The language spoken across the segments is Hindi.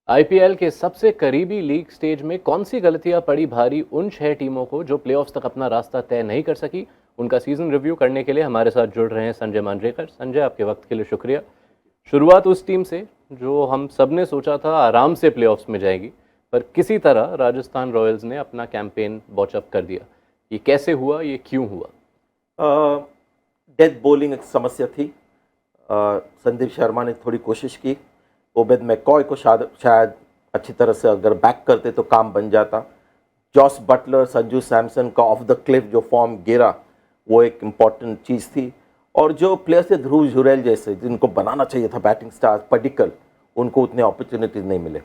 आईपीएल के सबसे करीबी लीग स्टेज में कौन सी गलतियां पड़ी भारी उन 6 टीमों को जो प्लेऑफ्स तक अपना रास्ता तय नहीं कर सकी। उनका सीजन रिव्यू करने के लिए हमारे साथ जुड़ रहे हैं संजय मांजरेकर। संजय, आपके वक्त के लिए शुक्रिया। शुरुआत उस टीम से जो हम सब ने सोचा था आराम से प्लेऑफ्स में जाएगी, पर किसी तरह राजस्थान रॉयल्स ने अपना कैंपेन बॉचअप कर दिया। ये कैसे हुआ, ये क्यों हुआ? डेथ बॉलिंग एक समस्या थी। संदीप शर्मा ने थोड़ी कोशिश की। ओबेद मैकॉय को शायद अच्छी तरह से अगर बैक करते तो काम बन जाता। जॉस बटलर, संजू सैमसन का ऑफ द क्लिफ जो फॉर्म गिरा, वो एक इम्पॉर्टेंट चीज़ थी। और जो प्लेयर्स थे ध्रुव जुरैल जैसे, जिनको बनाना चाहिए था बैटिंग स्टार पर्टिकल, उनको उतने अपॉर्चुनिटीज नहीं मिले।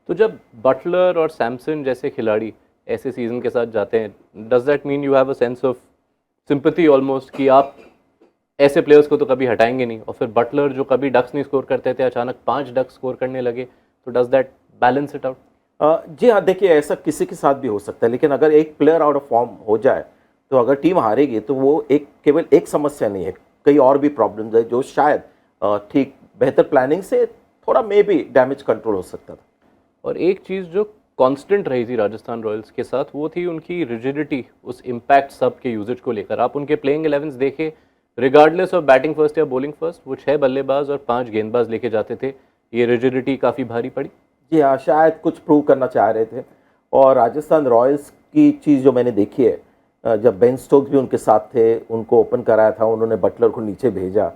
तो जब बटलर और सैमसन जैसे खिलाड़ी ऐसे सीजन के साथ जाते हैं, does that mean you have a sense of sympathy almost कि आप ऐसे प्लेयर्स को तो कभी हटाएंगे नहीं? और फिर बटलर जो कभी डक्स नहीं स्कोर करते थे, अचानक 5 डक्स स्कोर करने लगे, तो does that balance it out? जी हाँ, देखिए ऐसा किसी के साथ भी हो सकता है, लेकिन अगर एक प्लेयर आउट ऑफ फॉर्म हो जाए तो अगर टीम हारेगी तो वो केवल एक समस्या नहीं है, कई और भी प्रॉब्लम्स है जो शायद ठीक बेहतर प्लानिंग से थोड़ा मे बी डैमेज कंट्रोल हो सकता था। और एक चीज़ जो कांस्टेंट रही थी राजस्थान रॉयल्स के साथ, वो थी उनकी रिजिडिटी उस इम्पैक्ट सब के यूजेज को लेकर। आप उनके प्लेइंग 11 देखे, रिगार्डलेस ऑफ बैटिंग फर्स्ट या बॉलिंग फर्स्ट, वो 6 बल्लेबाज और 5 गेंदबाज लेके जाते थे। ये रिजिडिटी काफ़ी भारी पड़ी। जी हाँ, शायद कुछ प्रूव करना चाह रहे थे। और राजस्थान रॉयल्स की चीज़ जो मैंने देखी है, जब बेन स्टोक्स भी उनके साथ थे, उनको ओपन कराया था, उन्होंने बटलर को नीचे भेजा।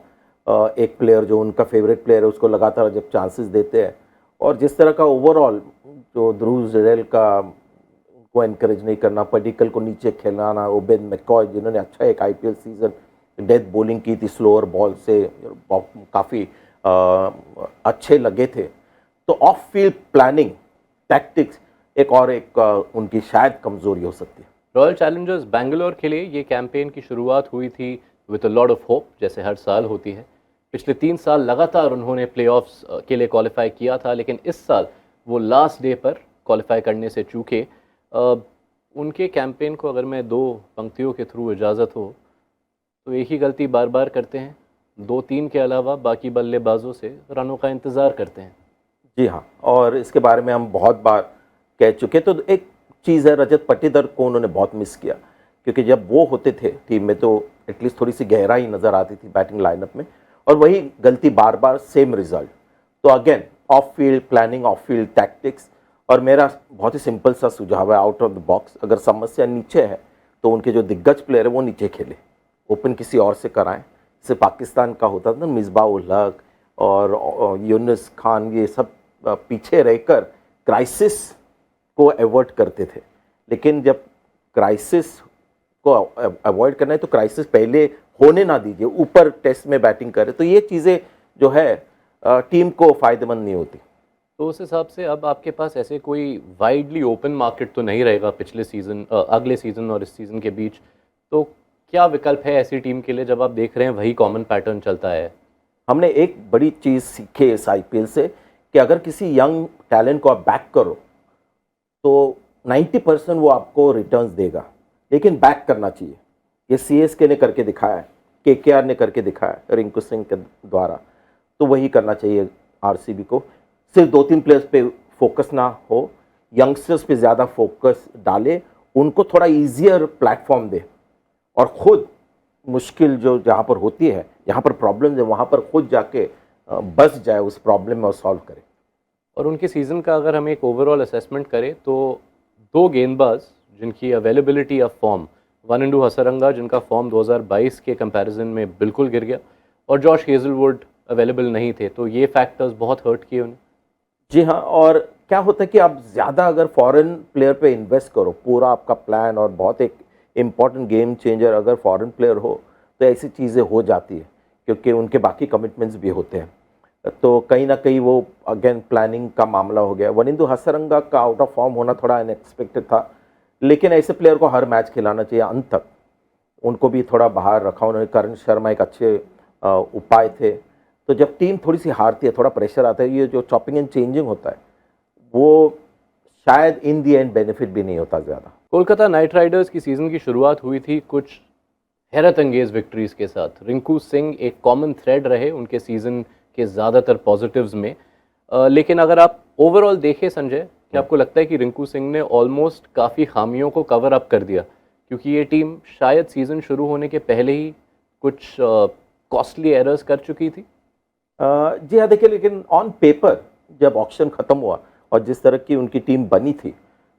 एक प्लेयर जो उनका फेवरेट प्लेयर है उसको लगातार जब चांसेस देते हैं, और जिस तरह का ओवरऑल जो ध्रुव जुरैल का को एनकरेज नहीं करना, पर्टिकल को नीचे खिलाना, ओबेद मैकॉय जिन्होंने अच्छा एक आईपीएल सीजन डेथ बॉलिंग की थी, स्लोअर बॉल से काफ़ी अच्छे लगे थे। तो ऑफ फील्ड प्लानिंग, टैक्टिक्स एक उनकी शायद कमज़ोरी हो सकती है। रॉयल चैलेंजर्स बैंगलोर के लिए ये कैंपेन की शुरुआत हुई थी with a lot of hope, जैसे हर साल होती है। पिछले 3 साल लगातार उन्होंने प्लेऑफ्स के लिए क्वालिफाई किया था, लेकिन इस साल वो लास्ट डे पर क्वालिफाई करने से चूके। उनके कैंपेन को अगर मैं 2 पंक्तियों के थ्रू इजाज़त हो तो एक ही गलती बार बार करते हैं, 2-3 के अलावा बाकी बल्लेबाजों से रनों का इंतज़ार करते हैं। जी हाँ, और इसके बारे में हम बहुत बार कह चुके। तो एक चीज़ है, रजत पाटीदार को उन्होंने बहुत मिस किया, क्योंकि जब वो होते थे टीम में तो एटलीस्ट थोड़ी सी गहराई नज़र आती थी बैटिंग लाइनअप में, और वही गलती बार बार, सेम रिजल्ट। तो again of field planning, of field tactics. और मेरा बहुत ही सिंपल सा सुझाव है, आउट ऑफ द बॉक्स, अगर समस्या नीचे है तो उनके जो दिग्गज प्लेयर है वो नीचे खेले, ओपन किसी और से कराएं। जैसे पाकिस्तान का होता था ना, मिसबा उल हक और यूनुस खान, ये सब पीछे रहकर क्राइसिस को अवॉइड करते थे। लेकिन जब क्राइसिस को अवॉइड करना है तो क्राइसिस पहले होने ना दीजिए, ऊपर टेस्ट में बैटिंग करें। तो ये चीज़ें जो है टीम को फ़ायदेमंद नहीं होती। तो उस हिसाब से अब आपके पास ऐसे कोई वाइडली ओपन मार्केट तो नहीं रहेगा पिछले सीज़न, अगले सीज़न और इस सीज़न के बीच। तो क्या विकल्प है ऐसी टीम के लिए जब आप देख रहे हैं वही कॉमन पैटर्न चलता है? हमने एक बड़ी चीज़ सीखी इस आईपीएल से कि अगर किसी यंग टैलेंट को आप बैक करो तो 90% वो आपको रिटर्न्स देगा, लेकिन बैक करना चाहिए। ये सीएसके ने करके दिखाया है, केकेआर ने करके दिखाया है रिंकू सिंह के द्वारा। तो वही करना चाहिए आरसीबी को। सिर्फ 2-3 प्लेयर्स पे फोकस ना हो, यंगस्टर्स पे ज़्यादा फोकस डाले, उनको थोड़ा ईजियर प्लेटफॉर्म दे, और ख़ुद मुश्किल जो जहाँ पर होती है, जहाँ पर प्रॉब्लम है, वहाँ पर खुद जाके बस जाए उस प्रॉब्लम में और सॉल्व करे। और उनके सीज़न का अगर हम एक ओवरऑल असेसमेंट करें तो 2 गेंदबाज जिनकी availability of form, Wanindu Hasaranga जिनका फॉर्म 2022 के कंपैरिजन में बिल्कुल गिर गया, और जॉश हेजलवुड अवेलेबल नहीं थे, तो ये फैक्टर्स बहुत हर्ट किए उन्हें। जी हाँ, और क्या होता है कि आप ज़्यादा अगर फॉरेन प्लेयर पे इन्वेस्ट करो, पूरा आपका प्लान और बहुत एक इम्पॉर्टेंट गेम चेंजर अगर फॉरेन प्लेयर हो, तो ऐसी चीज़ें हो जाती है, क्योंकि उनके बाकी कमिटमेंट्स भी होते हैं। तो कहीं ना कहीं वो अगेन प्लानिंग का मामला हो गया। वनिंदु हसरंगा का आउट ऑफ फॉर्म होना थोड़ा अनएक्सपेक्टेड था, लेकिन ऐसे प्लेयर को हर मैच खिलाना चाहिए अंत तक। उनको भी थोड़ा बाहर रखा उन्होंने। करण शर्मा एक अच्छे उपाय थे। तो जब टीम थोड़ी सी हारती है, थोड़ा प्रेशर आता है, ये जो चॉपिंग एंड चेंजिंग होता है वो शायद इन दी एंड बेनिफिट भी नहीं होता ज़्यादा। कोलकाता नाइट राइडर्स की सीज़न की शुरुआत हुई थी कुछ हैरत अंगेज विक्ट्रीज़ के साथ। रिंकू सिंह एक कॉमन थ्रेड रहे उनके सीज़न के ज़्यादातर पॉजिटिव्स में। लेकिन अगर आप ओवरऑल देखें संजय, कि आपको लगता है कि रिंकू सिंह ने ऑलमोस्ट काफ़ी खामियों को कवर अप कर दिया, क्योंकि ये टीम शायद सीज़न शुरू होने के पहले ही कुछ कॉस्टली एरर्स कर चुकी थी? जी हाँ, देखिए, लेकिन ऑन पेपर जब ऑक्शन ख़त्म हुआ और जिस तरह की उनकी टीम बनी थी,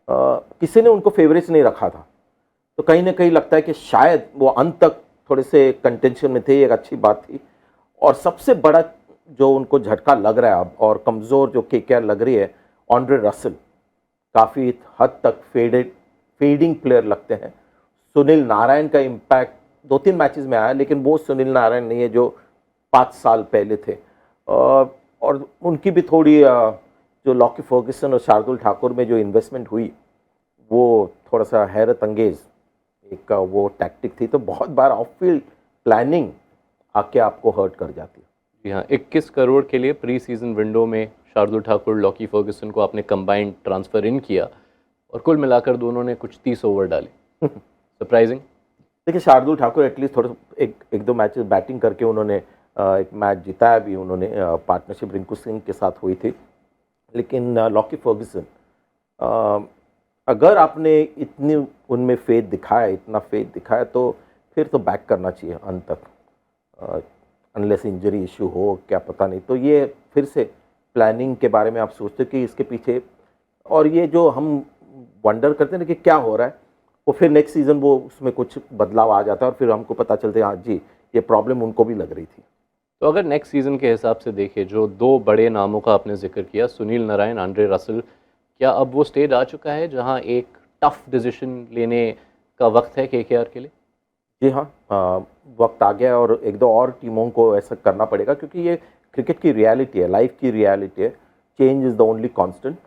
किसी ने उनको फेवरेट्स नहीं रखा था। तो कहीं ना कहीं लगता है कि शायद वो अंत तक थोड़े से कंटेंशन में थे, ये एक अच्छी बात थी। और सबसे बड़ा जो उनको झटका लग रहा है अब, और कमज़ोर जो केकेआर लग रही है, ऑन्ड्रे रसल काफ़ी हद तक फेडिंग प्लेयर लगते हैं। सुनील नारायण का इम्पैक्ट 2-3 मैचेस में आया, लेकिन वो सुनील नारायण नहीं है जो 5 साल पहले थे। और उनकी भी थोड़ी जो लॉकी फर्ग्यूसन और शार्दुल ठाकुर में जो इन्वेस्टमेंट हुई, वो थोड़ा सा हैरत अंगेज एक वो टैक्टिक थी। तो बहुत बार ऑफ फील्ड प्लानिंग आके आपको हर्ट कर जाती है। जी हाँ, 21 करोड़ के लिए प्री सीजन विंडो में शार्दुल ठाकुर, लॉकी फर्ग्यूसन को आपने कंबाइंड ट्रांसफ़र इन किया और कुल मिलाकर दोनों ने कुछ 30 ओवर डाले। सरप्राइजिंग। देखिए, शार्दुल ठाकुर एटलीस्ट थोड़ा एक दो मैचेस बैटिंग करके उन्होंने एक मैच जिताया भी उन्होंने, पार्टनरशिप रिंकू सिंह के साथ हुई थी। लेकिन लॉकी फर्ग्यूसन, अगर आपने इतनी उनमें फेथ दिखाया, इतना फेथ दिखाया, तो फिर तो बैक करना चाहिए अंत तक, अनलेस इंजरी इशू हो, क्या पता नहीं। तो ये फिर से प्लानिंग के बारे में आप सोचते कि इसके पीछे, और ये जो हम वंडर करते हैं ना कि क्या हो रहा है, वो फिर नेक्स्ट सीज़न वो उसमें कुछ बदलाव आ जाता है और फिर हमको पता चलता है हाँ जी, ये प्रॉब्लम उनको भी लग रही थी। तो अगर नेक्स्ट सीज़न के हिसाब से देखें, जो दो बड़े नामों का आपने जिक्र किया, सुनील नारायण, आंद्रे रसल, क्या अब वो स्टेज आ चुका है जहां एक टफ डिसीजन लेने का वक्त है केकेआर के लिए? जी हाँ, वक्त आ गया और एक दो और टीमों को ऐसा करना पड़ेगा, क्योंकि ये क्रिकेट की रियलिटी है, लाइफ की रियलिटी है। Change is the only constant.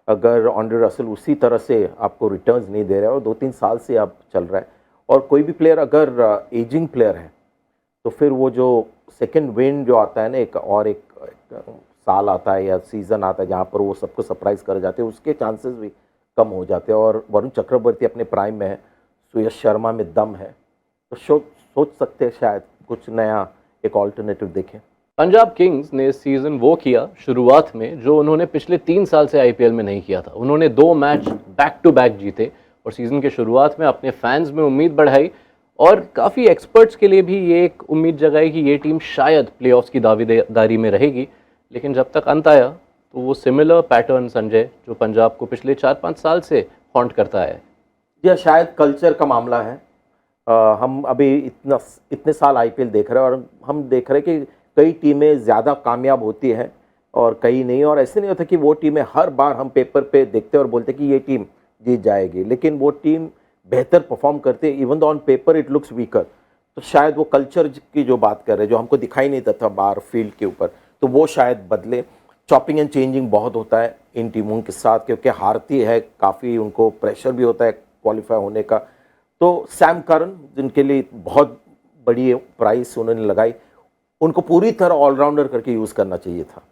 अगर आंद्रे रसल उसी तरह से आपको रिटर्न्स नहीं दे रहा है और 2-3 साल से आप चल रहा है, और कोई भी प्लेयर अगर एजिंग प्लेयर है, तो फिर वो जो सेकंड विंड जो आता है ना, एक साल आता है या सीज़न आता है जहाँ पर वो सबको सरप्राइज़ कर जाते हैं, उसके चांसेस भी कम हो जाते हैं। और वरुण चक्रवर्ती अपने प्राइम में है, सुयश शर्मा में दम है, तो सोच सकते हैं शायद कुछ नया एक ऑल्टरनेटिव देखें। पंजाब किंग्स ने सीज़न वो किया शुरुआत में जो उन्होंने पिछले 3 साल से आईपीएल में नहीं किया था। उन्होंने 2 मैच बैक टू बैक जीते और सीज़न के शुरुआत में अपने फैंस में उम्मीद बढ़ाई और काफ़ी एक्सपर्ट्स के लिए भी ये एक उम्मीद जगाई कि ये टीम शायद प्लेऑफ्स की दावेदारी में रहेगी। लेकिन जब तक अंत आया तो वो सिमिलर पैटर्न संजय जो पंजाब को पिछले 4-5 साल से हॉन्ट करता है। यह शायद कल्चर का मामला है। हम अभी इतने साल आईपीएल देख रहे हैं और हम देख रहे हैं कि कई टीमें ज़्यादा कामयाब होती हैं और कई नहीं। और ऐसे नहीं होता कि वो टीमें हर बार हम पेपर पे देखते हैं और बोलते हैं कि ये टीम जीत जाएगी, लेकिन वो टीम बेहतर परफॉर्म करते हैं, even though on paper it looks weaker. तो शायद वो कल्चर की जो बात कर रहे हैं, जो हमको दिखाई नहीं देता बाहर फील्ड के ऊपर, तो वो शायद बदले। चॉपिंग एंड चेंजिंग बहुत होता है इन टीमों के साथ, क्योंकि हारती है काफ़ी, उनको प्रेशर भी होता है क्वालिफाई होने का। तो सैम करन, जिनके लिए बहुत बड़ी प्राइस उन्होंने लगाई, उनको पूरी तरह ऑलराउंडर करके यूज़ करना चाहिए था।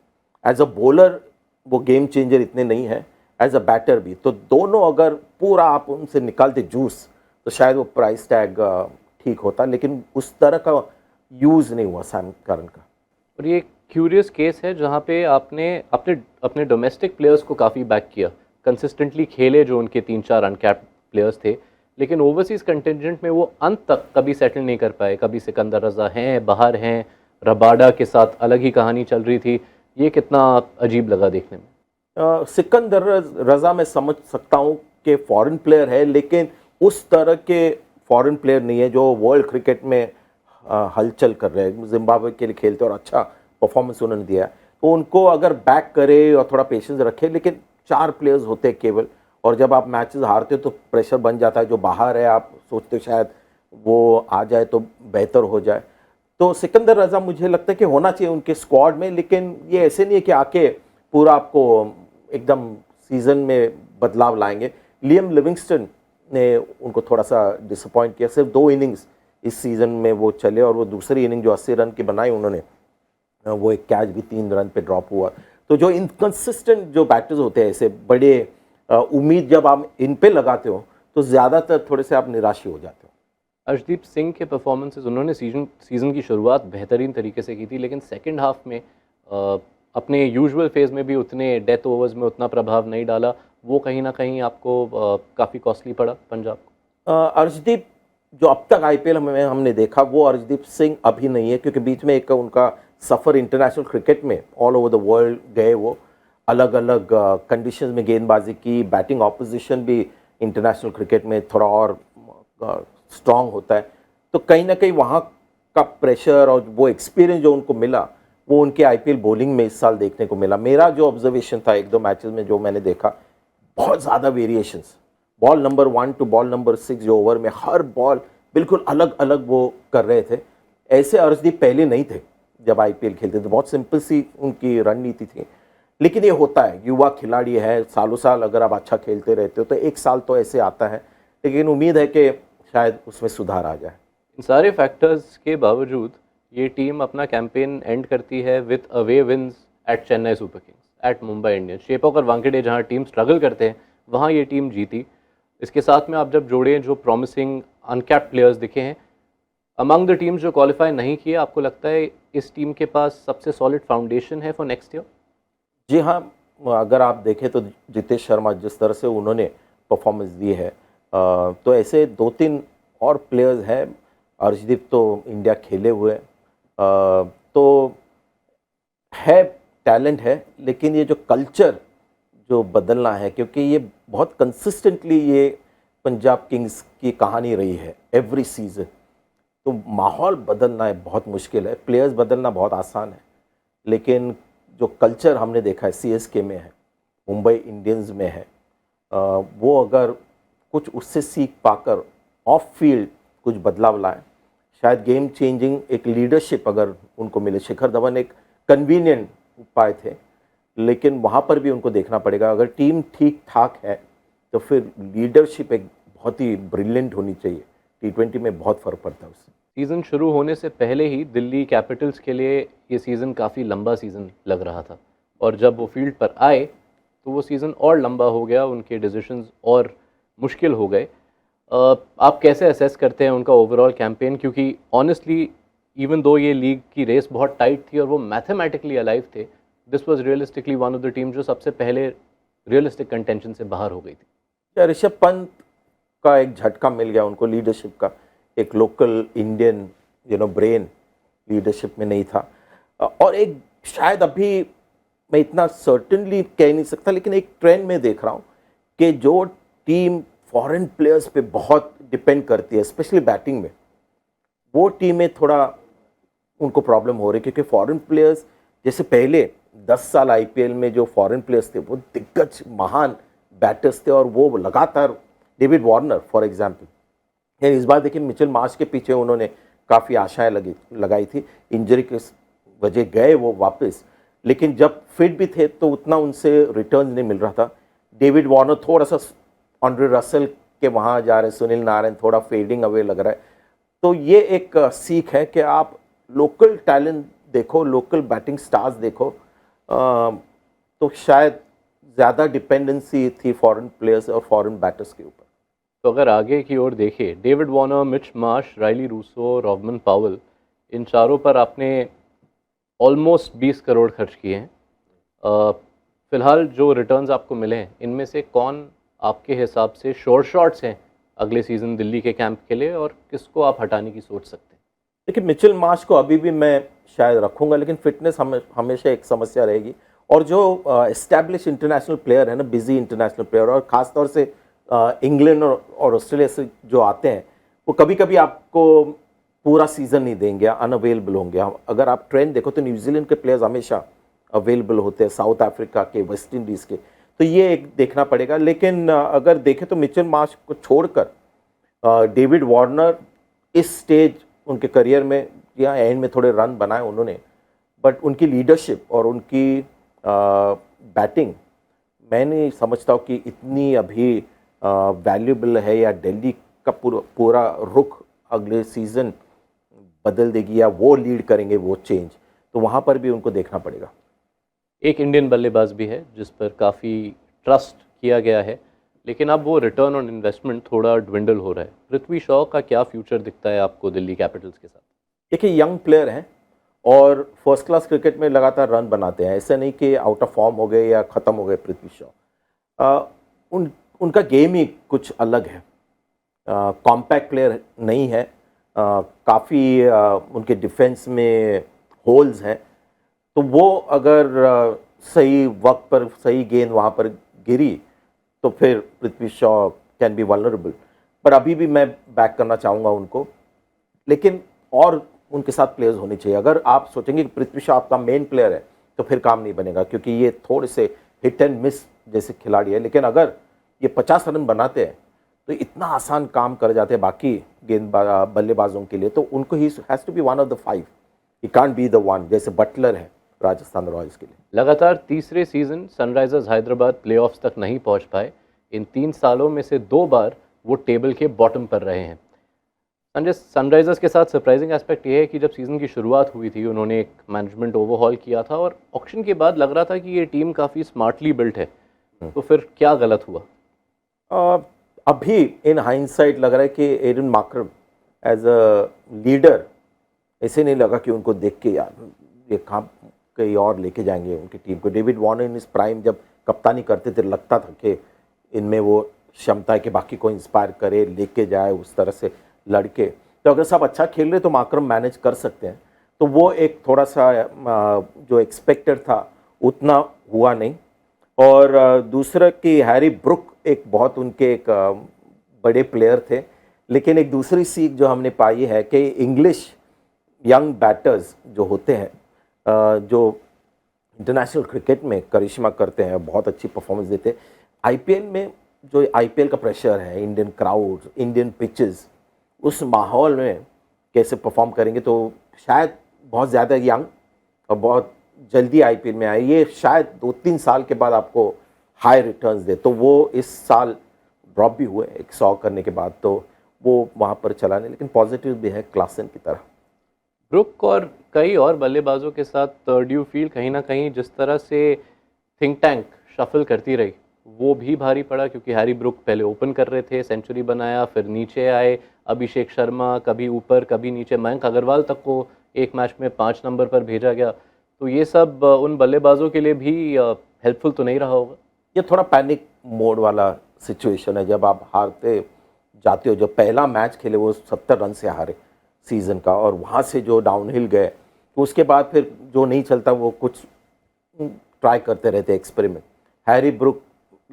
एज अ बॉलर वो गेम चेंजर इतने नहीं है, एज अ बैटर भी। तो दोनों अगर पूरा आप उनसे निकालते जूस, तो शायद वो प्राइस टैग ठीक होता, लेकिन उस तरह का यूज़ नहीं हुआ सैम करन का। और ये क्यूरियस केस है जहाँ पे आपने अपने डोमेस्टिक प्लेयर्स को काफ़ी बैक किया, कंसिस्टेंटली खेले जो उनके 3-4 अनकैप्ड प्लेयर्स थे, लेकिन ओवरसीज़ कंटिजेंट में वो अंत तक कभी सेटल नहीं कर पाए। कभी सिकंदर रज़ा हैं, बाहर हैं, रबाडा के साथ अलग ही कहानी चल रही थी। ये कितना अजीब लगा देखने में। सिकंदर रज़ा मैं समझ सकता हूँ कि फॉरेन प्लेयर है, लेकिन उस तरह के फॉरेन प्लेयर नहीं है जो वर्ल्ड क्रिकेट में हलचल कर रहे हैं। जिम्बाब्वे के लिए खेलते और अच्छा परफॉर्मेंस उन्होंने दिया है, तो उनको अगर बैक करे और थोड़ा पेशेंस रखे। लेकिन 4 प्लेयर्स होते हैं केवल, और जब आप मैचेस हारते हो तो प्रेशर बन जाता है। जो बाहर है आप सोचते हो शायद वो आ जाए तो बेहतर हो जाए। तो सिकंदर रज़ा मुझे लगता है कि होना चाहिए उनके स्क्वाड में, लेकिन ये ऐसे नहीं है कि आके पूरा आपको एकदम सीज़न में बदलाव लाएंगे। लियम लिविंगस्टन ने उनको थोड़ा सा डिसअपॉइंट किया। सिर्फ 2 इनिंग्स इस सीज़न में वो चले, और वो दूसरी इनिंग जो 80 रन की बनाई उन्होंने, वो एक कैच भी 3 रन पे ड्रॉप हुआ। तो जो इनकंसिस्टेंट जो बैटर्स होते हैं, ऐसे बड़े उम्मीद जब आप इन पे लगाते हो तो ज़्यादातर थोड़े से आप निराश हो जाते हो। अर्शदीप सिंह के परफॉर्मेंसेस, उन्होंने सीज़न की शुरुआत बेहतरीन तरीके से की थी, लेकिन सेकंड हाफ में अपने यूजुअल फेज़ में भी उतने डेथ ओवर्स में उतना प्रभाव नहीं डाला, वो कहीं ना कहीं आपको काफ़ी कॉस्टली पड़ा पंजाब को? अर्शदीप जो अब तक आईपीएल में हमने देखा वो अर्शदीप सिंह अभी नहीं है, क्योंकि बीच में एक उनका सफ़र इंटरनेशनल क्रिकेट में ऑल ओवर द वर्ल्ड गए, वो अलग अलग कंडीशंस में गेंदबाजी की, बैटिंग ऑपोजिशन भी इंटरनेशनल क्रिकेट में थोड़ा और स्ट्रांग होता है, तो कहीं ना कहीं वहाँ का प्रेशर और वो एक्सपीरियंस जो उनको मिला वो उनके आईपीएल बॉलिंग में इस साल देखने को मिला। मेरा जो ऑब्जर्वेशन था एक दो मैचेस में जो मैंने देखा, बहुत ज़्यादा variations, ball number 1 to ball number 6 जो ओवर में हर बॉल बिल्कुल अलग अलग वो कर रहे थे। ऐसे अर्शदीप पहले नहीं थे जब आईपीएल खेलते थे, बहुत सिंपल सी उनकी रणनीति थी। लेकिन ये होता है, युवा खिलाड़ी है, सालों साल अगर आप अच्छा खेलते रहते हो तो एक साल तो ऐसे आता है, लेकिन उम्मीद है कि शायद उसमें सुधार आ जाए। इन सारे फैक्टर्स के बावजूद ये टीम अपना कैंपेन एंड करती है with away wins at Chennai super kings, at Mumbai Indians. Chepauk और वानखेड़े जहाँ टीम स्ट्रगल करते हैं वहाँ ये टीम जीती। इसके साथ में आप जब जोड़ें जो प्रॉमिसिंग अनकैप्ड प्लेयर्स दिखे हैं अमंग द टीम्स जो क्वालिफाई नहीं किए, आपको लगता है इस टीम के पास सबसे सॉलिड फाउंडेशन है फॉर नेक्स्ट ईयर? जी हाँ, अगर आप देखें तो जितेश शर्मा जिस तरह से उन्होंने परफॉर्मेंस दी है, तो ऐसे 2-3 और प्लेयर्स हैं। अर्शदीप तो इंडिया खेले हुए तो है, टैलेंट है, लेकिन ये जो कल्चर जो बदलना है, क्योंकि ये बहुत कंसिस्टेंटली ये पंजाब किंग्स की कहानी रही है एवरी सीज़न, तो माहौल बदलना है बहुत मुश्किल है। प्लेयर्स बदलना बहुत आसान है, लेकिन जो कल्चर हमने देखा है सीएसके में है, मुंबई इंडियंस में है, वो अगर कुछ उससे सीख पाकर ऑफ फील्ड कुछ बदलाव लाए, शायद गेम चेंजिंग एक लीडरशिप अगर उनको मिले। शिखर धवन एक कन्वीनियंट उपाय थे, लेकिन वहाँ पर भी उनको देखना पड़ेगा। अगर टीम ठीक ठाक है तो फिर लीडरशिप एक बहुत ही ब्रिलियंट होनी चाहिए। T20 में बहुत फ़र्क पड़ता है उससे। सीज़न शुरू होने से पहले ही दिल्ली कैपिटल्स के लिए ये सीज़न काफ़ी लंबा सीज़न लग रहा था, और जब वो फील्ड पर आए तो वो सीज़न और लंबा हो गया, उनके डिसीजंस और मुश्किल हो गए। आप कैसे असेस करते हैं उनका ओवरऑल कैंपेन? क्योंकि ऑनेस्टली इवन दो ये लीग की रेस बहुत टाइट थी और वो मैथमेटिकली अलाइव थे, this was realistically one of the team जो सबसे पहले रियलिस्टिक कंटेंशन से बाहर हो गई थी। क्या ऋषभ पंत का एक झटका मिल गया उनको लीडरशिप का, एक लोकल इंडियन ब्रेन लीडरशिप में नहीं था। और एक शायद अभी मैं इतना सर्टेनली कह नहीं सकता, लेकिन एक ट्रेंड में देख रहा हूँ कि जो टीम फॉरेन प्लेयर्स पे बहुत डिपेंड करती है स्पेशली बैटिंग में, वो टीमें थोड़ा उनको प्रॉब्लम हो रही है, क्योंकि फॉरेन प्लेयर्स जैसे पहले 10 साल आईपीएल में जो फॉरेन प्लेयर्स थे वो दिग्गज महान बैटर्स थे, और वो लगातार डेविड वार्नर फॉर एग्जाम्पल, इस बार देखिए मिचेल मार्श के पीछे उन्होंने काफ़ी आशाएं लगाई थी, इंजरी के वजह गए वो वापस, लेकिन जब फिट भी थे तो उतना उनसे रिटर्न नहीं मिल रहा था। डेविड वार्नर थोड़ा सा आंद्रे रसेल के वहाँ जा रहे, सुनील नारायण थोड़ा फेडिंग अवे लग रहा है। तो ये एक सीख है कि आप लोकल टैलेंट देखो, लोकल बैटिंग स्टार्स देखो, तो शायद ज़्यादा डिपेंडेंसी थी फॉरेन प्लेयर्स और फॉरेन बैटर्स के ऊपर। तो अगर आगे की ओर देखें, David Warner, Mitch Marsh, Rilee Rossouw, Rovman Powell, इन चारों पर आपने ऑलमोस्ट 20 करोड़ खर्च किए हैं। फ़िलहाल जो रिटर्न्स आपको मिले हैं इनमें से कौन आपके हिसाब से श्योर शॉट्स हैं अगले सीज़न दिल्ली के कैंप के लिए, और किसको आप हटाने की सोच सकते हैं? देखिए मिचेल मार्श को अभी भी मैं शायद रखूंगा, लेकिन फिटनेस हमेशा एक समस्या रहेगी। और जो एस्टैब्लिश इंटरनेशनल प्लेयर है ना, बिजी इंटरनेशनल प्लेयर, और ख़ासतौर से इंग्लैंड और ऑस्ट्रेलिया से जो आते हैं, वो कभी कभी आपको पूरा सीज़न नहीं देंगे, अनअवेलेबल होंगे। अगर आप ट्रेंड देखो तो न्यूजीलैंड के प्लेयर्स हमेशा अवेलेबल होते हैं, साउथ अफ्रीका के, वेस्ट इंडीज़ के, तो ये एक देखना पड़ेगा। लेकिन अगर देखें तो मिचेल मार्श को छोड़कर डेविड वार्नर इस स्टेज उनके करियर में या एंड में थोड़े रन बनाए उन्होंने, बट उनकी लीडरशिप और उनकी बैटिंग मैं नहीं समझता हूँ कि इतनी अभी वैल्यूबल है, या दिल्ली का पूरा रुख अगले सीज़न बदल देगी या वो लीड करेंगे वो चेंज, तो वहाँ पर भी उनको देखना पड़ेगा। एक इंडियन बल्लेबाज भी है जिस पर काफ़ी ट्रस्ट किया गया है, लेकिन अब वो रिटर्न ऑन इन्वेस्टमेंट थोड़ा ड्विंडल हो रहा है। पृथ्वी शॉ का क्या फ्यूचर दिखता है आपको दिल्ली कैपिटल्स के साथ? देखिए यंग प्लेयर हैं, और फर्स्ट क्लास क्रिकेट में लगातार रन बनाते हैं। ऐसा नहीं कि आउट ऑफ फॉर्म हो गए या ख़त्म हो गए पृथ्वी शॉ। उनका गेम ही कुछ अलग है। कॉम्पैक्ट प्लेयर नहीं है। काफ़ी उनके डिफेंस में होल्स हैं। तो वो अगर सही वक्त पर सही गेंद वहाँ पर गिरी तो फिर Prithvi Shaw can be vulnerable. पर अभी भी मैं बैक करना चाहूँगा उनको, लेकिन और उनके साथ प्लेयर्स होने चाहिए। अगर आप सोचेंगे कि पृथ्वी शॉ आपका मेन प्लेयर है तो फिर काम नहीं बनेगा, क्योंकि ये थोड़े से हिट एंड मिस जैसे खिलाड़ी है। लेकिन अगर ये 50 रन बनाते हैं तो इतना आसान काम कर जाते हैं बाकी बल्लेबाजों के लिए, तो उनको he has to be one of the 5, he can't be the one, जैसे बटलर है राजस्थान रॉयल्स के लिए। लगातार तीसरे सीजन सनराइजर्स हैदराबाद प्लेऑफ्स तक नहीं पहुंच पाए। इन 3 सालों में से 2 बार वो टेबल के बॉटम पर रहे हैं। संजय, सनराइजर्स के साथ सरप्राइजिंग एस्पेक्ट ये है कि जब सीज़न की शुरुआत हुई थी उन्होंने एक मैनेजमेंट ओवरहॉल किया था और ऑक्शन के बाद लग रहा था कि ये टीम काफ़ी स्मार्टली बिल्ट है। तो फिर क्या गलत हुआ? अभी इन हाइंडसाइट लग रहा है कि एरन मार्करम एज अ लीडर ऐसे नहीं लगा कि उनको देख के यार ये काम कहीं और लेके जाएंगे उनकी टीम को। डेविड वार्नर इन इस प्राइम जब कप्तानी करते थे लगता था कि इनमें वो क्षमता है कि बाकी को इंस्पायर करे, लेके जाए उस तरह से लड़के। तो अगर सब अच्छा खेल रहे तो मार्करम मैनेज कर सकते हैं। तो वो एक थोड़ा सा जो एक्सपेक्टेड था उतना हुआ नहीं। और दूसरा कि हैरी ब्रुक एक बहुत उनके एक बड़े प्लेयर थे, लेकिन एक दूसरी सीख जो हमने पाई है कि इंग्लिश यंग बैटर्स जो होते हैं जो इंटरनेशनल क्रिकेट में करिश्मा करते हैं, बहुत अच्छी परफॉर्मेंस देते हैं, आईपीएल में जो आईपीएल का प्रेशर है, इंडियन क्राउड, इंडियन पिचेस, उस माहौल में कैसे परफॉर्म करेंगे। तो शायद बहुत ज़्यादा यंग और बहुत जल्दी आईपीएल में आए, ये शायद 2-3 साल के बाद आपको हाई रिटर्न्स दे। तो वो इस साल ड्रॉप भी हुए 100 करने के बाद, तो वो वहाँ पर चला नहीं, लेकिन पॉजिटिव भी है क्लासन की तरह। ब्रुक और कई और बल्लेबाजों के साथ ड्यू फील कहीं ना कहीं जिस तरह से थिंक टैंक शफल करती रही वो भी भारी पड़ा, क्योंकि हैरी ब्रुक पहले ओपन कर रहे थे, सेंचुरी बनाया, फिर नीचे आए, अभिषेक शर्मा कभी ऊपर कभी नीचे, मयंक अग्रवाल तक को एक मैच में 5 नंबर पर भेजा गया। तो ये सब उन बल्लेबाजों के लिए भी हेल्पफुल तो नहीं रहा होगा। ये थोड़ा पैनिक मोड वाला सिचुएशन है जब आप हारते जाते हो। जो पहला मैच खेले वो 70 रन से हारे सीज़न का, और वहाँ से जो डाउनहिल गए तो उसके बाद फिर जो नहीं चलता वो कुछ ट्राई करते रहते experiment. Harry Brook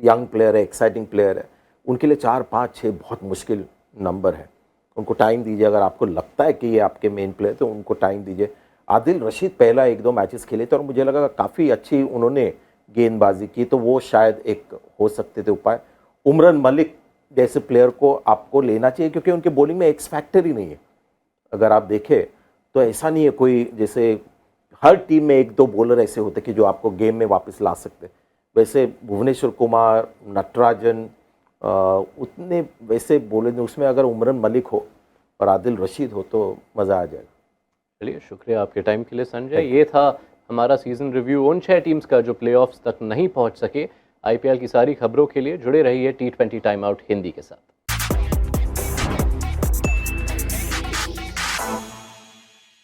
young player है, एक्साइटिंग प्लेयर है, उनके लिए 4, 5, 6 बहुत मुश्किल नंबर है। उनको टाइम दीजिए। अगर आपको लगता है कि ये आपके मेन प्लेयर तो उनको टाइम दीजिए। आदिल रशीद पहला 1-2 मैचेस खेले थे और मुझे लगा काफ़ी अच्छी उन्होंने गेंदबाजी की, तो वो शायद एक हो सकते थे उपाय। उमरन मलिक जैसे प्लेयर को आपको लेना चाहिए, क्योंकि उनके बॉलिंग में एक्स फैक्टर ही नहीं है। अगर आप देखें तो ऐसा नहीं है कोई, जैसे हर टीम में 1-2 बॉलर ऐसे होते कि जो आपको गेम में वापस ला सकते। वैसे भुवनेश्वर कुमार, नटराजन, उतने वैसे बॉलर, उसमें अगर उमरन मलिक हो और आदिल रशीद हो तो मज़ा आ जाएगा। चलिए, शुक्रिया आपके टाइम के लिए संजय। ये था हमारा सीज़न रिव्यू उन 6 टीम्स का जो प्लेऑफ्स तक नहीं पहुंच सके। आईपीएल की सारी खबरों के लिए जुड़े रहिए T20 टाइम आउट हिंदी के साथ।